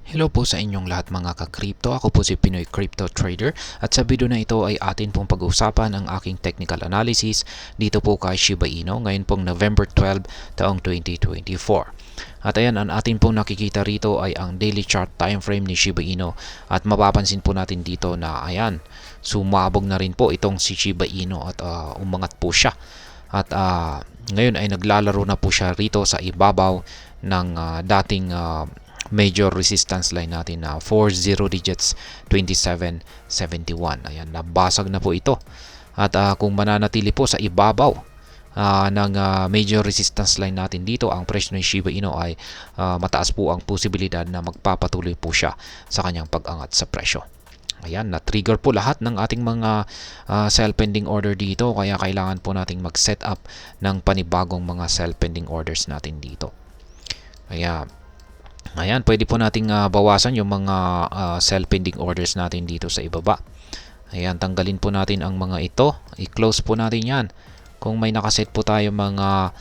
Hello po sa inyong lahat mga ka-crypto. Ako po si Pinoy Crypto Trader at sa video na ito ay atin pong pag-usapan ang aking technical analysis dito po kay Shiba Inu ngayon pong November 12 taong 2024. At ayan, ang atin pong nakikita rito ay ang daily chart time frame ni Shiba Inu at mapapansin po natin dito na ayan, sumabog na rin po itong si Shiba Inu at umangat po siya. At ngayon ay naglalaro na po siya rito sa ibabaw ng dating major resistance line natin na 40 digits 2771. Ayan, nabasag na po ito. At kung mananatili po sa ibabaw ng major resistance line natin dito, ang presyo ng Shiba Inu ay mataas po ang posibilidad na magpapatuloy po siya sa kanyang pag-angat sa presyo. Ayan, na-trigger po lahat ng ating mga sell pending order dito, kaya kailangan po nating mag-set up ng panibagong mga sell pending orders natin dito. Kaya ayan, pwede po nating bawasan yung mga sell pending orders natin dito sa ibaba. Ayan, tanggalin po natin ang mga ito. I-close po natin yan. Kung may nakaset po tayo mga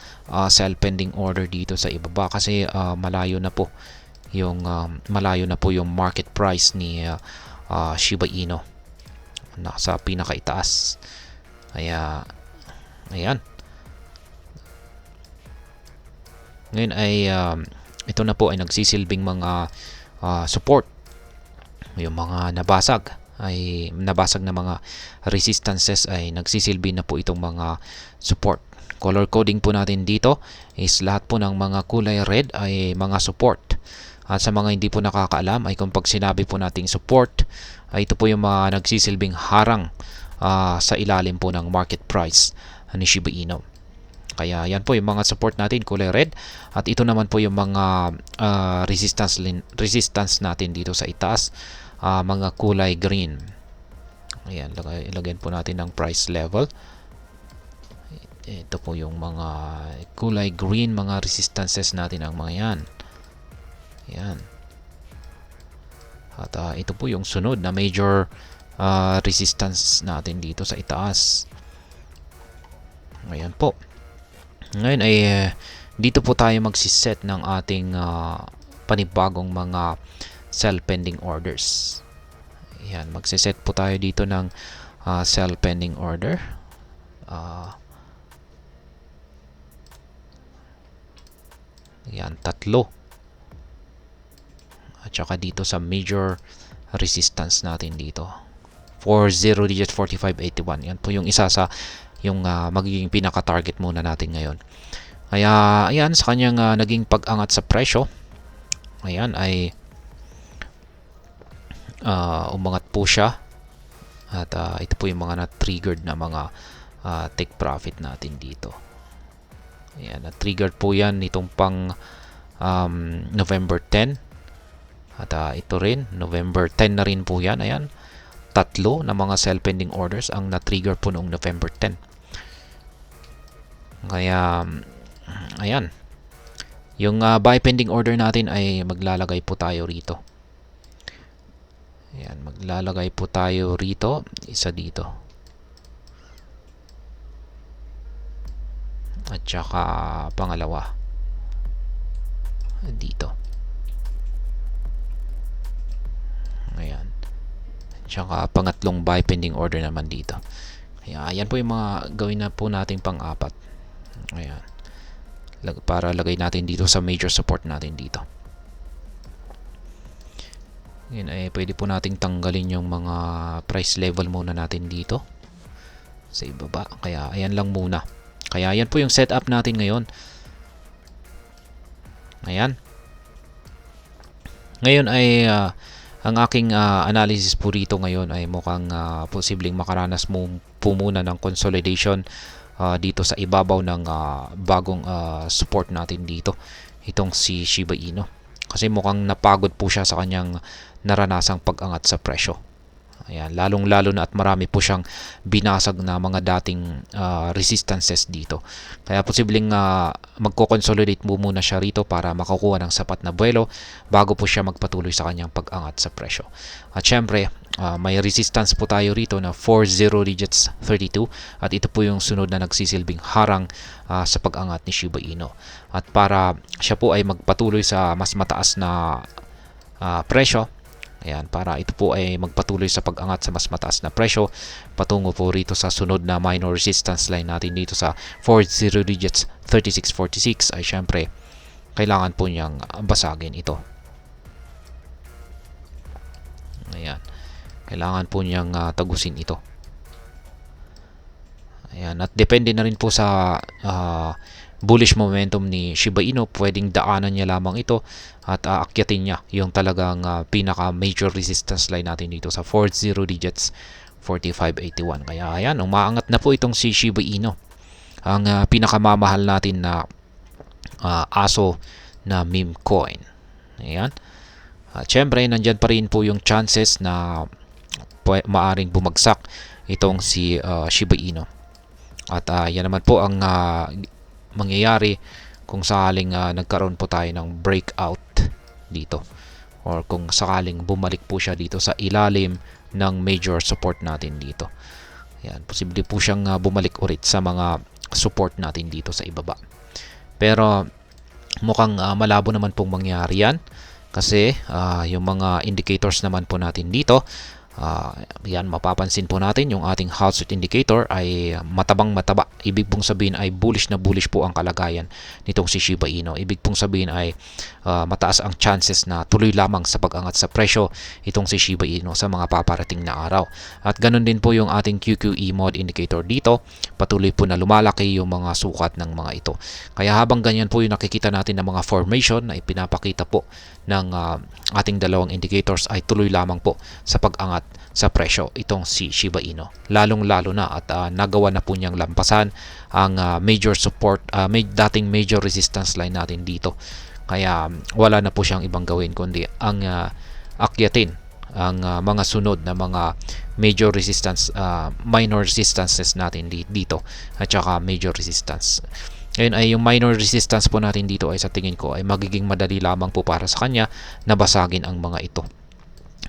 sell pending order dito sa ibaba kasi malayo na po yung market price ni Shiba Inu. Nasa pinakaitaas. Kaya ayan. Ngayon ay ito na po ay nagsisilbing mga support. Yung mga nabasag na mga resistances ay nagsisilbi na po itong mga support. Color coding po natin dito is lahat po ng mga kulay red ay mga support. At sa mga hindi po nakakaalam ay kung pag sinabi po nating support, ay ito po yung mga nagsisilbing harang sa ilalim po ng market price ni Shiba Inu. Kaya yan po yung mga support natin, kulay red. At ito naman po yung mga resistance natin dito sa itaas, mga kulay green. Ayan, ilagyan po natin ng price level. Ito po yung mga kulay green, mga resistances natin ang mga yan. Ayan. At ito po yung sunod na major resistance natin dito sa itaas. Ayan po. Ngayon ay dito po tayo magsiset ng ating panibagong mga sell pending orders. Ayan, magsiset po tayo dito ng sell pending order. Ayan, 3. At saka dito sa major resistance natin dito. 40 digits 4581. Yan po yung isa sa yung magiging pinaka-target muna natin ngayon. Kaya ayan, sa kanyang naging pag-angat sa presyo, ayan ay umangat po siya. At ito po yung mga na-triggered na mga take profit natin dito. Ayan, na-triggered po yan nitong pang November 10. At ito rin, November 10 na rin po yan. Ayan, 3 na mga sell pending orders ang na-trigger po noong November 10. Kaya ayan, yung buy pending order natin ay maglalagay po tayo rito. Ayan, maglalagay po tayo rito, isa dito. At saka pangalawa dito. Ayan. At saka pangatlong buy pending order naman dito. Kaya ayan po yung mga gawin na po nating pang-apat. Ayan. Para lagay natin dito sa major support natin dito. Ayan, ay pwede po nating tanggalin yung mga price level muna natin dito sa ibaba. Kaya ayan lang muna. Kaya ayan po yung setup natin ngayon. Ayan. Ngayon ay ang aking analysis po rito ngayon ay mukhang posibleng makaranas po muna ng consolidation dito sa ibabaw ng bagong support natin dito, itong si Shiba Inu, kasi mukhang napagod po siya sa kanyang naranasang pag-angat sa presyo. Ayan, lalong-lalo na at marami po siyang binasag na mga dating resistances dito. Kaya posibleng magko-consolidate muna siya rito para makakuha ng sapat na buwelo bago po siya magpatuloy sa kanyang pag-angat sa presyo. At syempre, may resistance po tayo rito na 40 digits 32 at ito po yung sunod na nagsisilbing harang sa pag-angat ni Shiba Inu. At para siya po ay magpatuloy sa mas mataas na presyo. Ayan, para ito po ay magpatuloy sa pag-angat sa mas mataas na presyo patungo po rito sa sunod na minor resistance line natin dito sa 40 digits 3646 ay syempre kailangan po niyang basagin ito. Ayan, kailangan po niyang tagusin ito. Ayan, at depende na rin po sa bullish momentum ni Shiba Inu, pwedeng daanan niya lamang ito at aakyatin niya yung talagang pinaka major resistance line natin dito sa 40 digits 4581. Kaya ayan, umaangat na po itong si Shiba Inu, ang pinakamamahal natin na aso na meme coin. Ayan, at syempre nandyan pa rin po yung chances na maaring bumagsak itong si Shiba Inu. At yan naman po ang mangyayari kung sakaling nagkaroon po tayo ng breakout dito, or kung sakaling bumalik po siya dito sa ilalim ng major support natin dito. Yan, posible po siyang bumalik ulit sa mga support natin dito sa ibaba. Pero mukhang malabo naman pong mangyari yan kasi yung mga indicators naman po natin dito, yan, mapapansin po natin yung ating Hot indicator ay matabang-mataba. Ibig pong sabihin ay bullish na bullish po ang kalagayan nitong si Shiba Inu. Ibig pong sabihin ay mataas ang chances na tuloy lamang sa pag-angat sa presyo itong si Shiba Inu sa mga paparating na araw. At ganun din po yung ating QQE mode indicator dito. Patuloy po na lumalaki yung mga sukat ng mga ito. Kaya habang ganyan po yung nakikita natin ng mga formation na ipinapakita po ng ating dalawang indicators ay tuloy lamang po sa pag-angat sa presyo itong si Shiba Inu. Lalong-lalo na at nagawa na po niyang lampasan ang major support, dating major resistance line natin dito. Kaya wala na po siyang ibang gawin kundi ang akyatin ang mga sunod na mga major resistance, minor resistances natin dito at saka major resistance. Ngayon ay yung minor resistance po natin dito ay sa tingin ko ay magiging madali lamang po para sa kanya na basagin ang mga ito.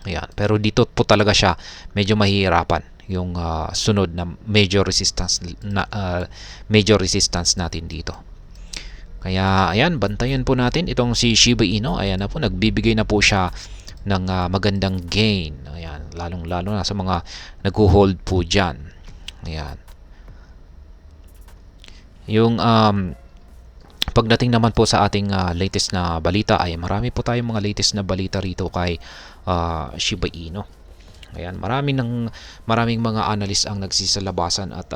Ayan. Pero dito po talaga siya medyo mahihirapan yung sunod na major resistance natin dito. Kaya ayan, bantayan po natin itong si Shiba Inu. Ayan na po, nagbibigay na po siya ng magandang gain. Ayan, lalong-lalo na sa mga nag-hold po diyan. Ayan. Yung pagdating naman po sa ating latest na balita ay marami po tayong mga latest na balita rito kay Shiba Inu. Ayan, maraming mga analyst ang nagsisalabasan at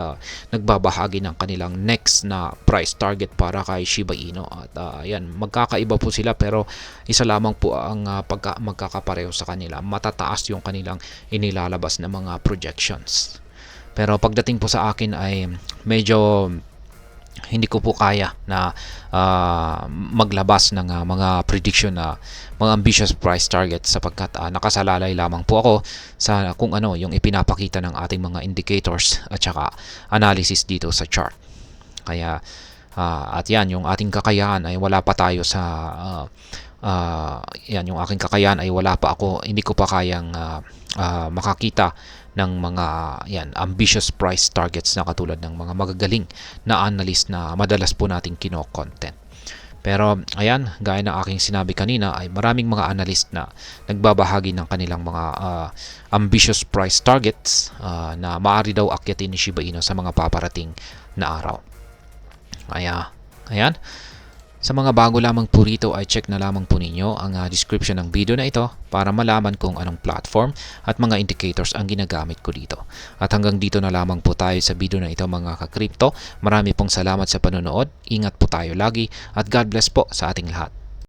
nagbabahagi ng kanilang next na price target para kay Shiba Inu. At ayan, magkakaiba po sila pero isa lamang po ang magkakapareho sa kanila. Matataas yung kanilang inilalabas na mga projections. Pero pagdating po sa akin ay medyo hindi ko po kaya na maglabas ng mga prediction na mga ambitious price target sapagkat nakasalalay lamang po ako sa kung ano yung ipinapakita ng ating mga indicators at saka analysis dito sa chart. Kaya at yan, yung ating kakayahan ay wala pa tayo sa yan, yung aking kakayahan ay wala pa ako, hindi ko pa kayang makakita ng mga ambitious price targets na katulad ng mga magagaling na analyst na madalas po nating kino-content. Pero ayan, gaya ng aking sinabi kanina ay maraming mga analyst na nagbabahagi ng kanilang mga ambitious price targets na maaari daw akyatin ni Shiba Inu sa mga paparating na araw. Kaya ayan, sa mga bago lamang po rito ay check na lamang po ninyo ang description ng video na ito para malaman kung anong platform at mga indicators ang ginagamit ko dito. At hanggang dito na lamang po tayo sa video na ito mga ka-crypto. Marami pong salamat sa panonood. Ingat po tayo lagi at God bless po sa ating lahat.